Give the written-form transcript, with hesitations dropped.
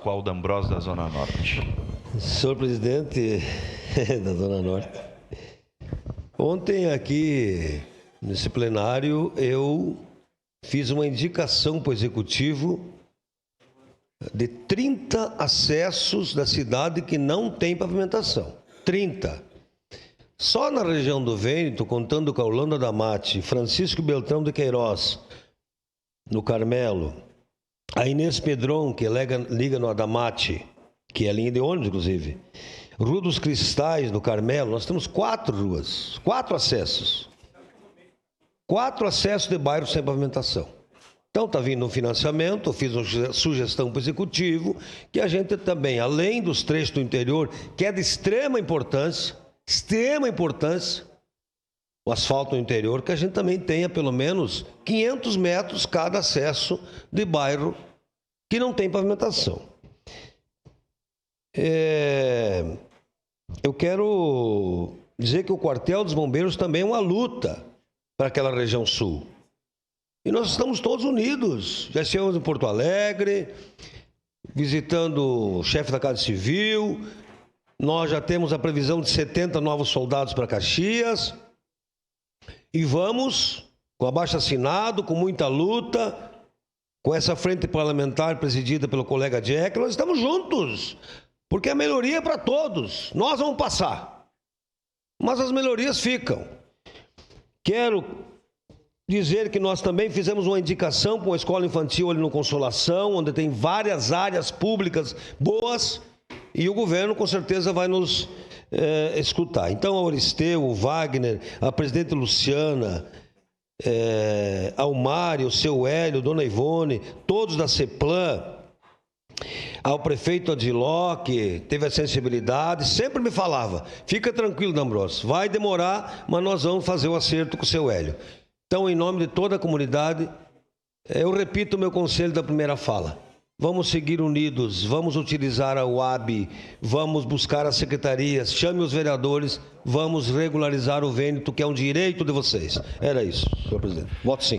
Pascoal D'Ambrosio, da Zona Norte. Senhor presidente da Zona Norte, ontem aqui nesse plenário eu fiz uma indicação para o Executivo de 30 acessos da cidade que não tem pavimentação. 30. Só na região do Vêneto, contando com a Holanda da Mate, Francisco Beltrão de Queiroz, no Carmelo, a Inês Pedron, que liga no Adamate, que é a linha de ônibus, inclusive, Rua dos Cristais, no Carmelo, nós temos 4 ruas, 4 acessos. 4 acessos de bairros sem pavimentação. Então está vindo um financiamento, eu fiz uma sugestão para o Executivo, que a gente também, além dos trechos do interior, que é de extrema importância, o asfalto no interior, que a gente também tenha pelo menos 500 metros cada acesso de bairro que não tem pavimentação. Eu quero dizer que o quartel dos bombeiros também é uma luta para aquela região sul. E nós estamos todos unidos. Já estivemos em Porto Alegre, visitando o chefe da Casa Civil. Nós já temos a previsão de 70 novos soldados para Caxias. E vamos, com abaixo-assinado, com muita luta, com essa frente parlamentar presidida pelo colega Jack, nós estamos juntos. Porque a melhoria é para todos. Nós vamos passar. Mas as melhorias ficam. Quero dizer que nós também fizemos uma indicação para uma escola infantil ali no Consolação, onde tem várias áreas públicas boas, e o governo com certeza vai nos escutar. Então, a Oristeu, o Wagner, a presidente Luciana, ao Mário, o seu Hélio, Dona Ivone, todos da CEPLAN, ao prefeito Adiló, que teve a sensibilidade, sempre me falava, fica tranquilo, D'Ambrosio, vai demorar, mas nós vamos fazer o acerto com o seu Hélio. Então, em nome de toda a comunidade, eu repito o meu conselho da primeira fala. Vamos seguir unidos, vamos utilizar a UAB, vamos buscar as secretarias, chame os vereadores, vamos regularizar o Vêneto, que é um direito de vocês. Era isso, senhor presidente. Voto sim.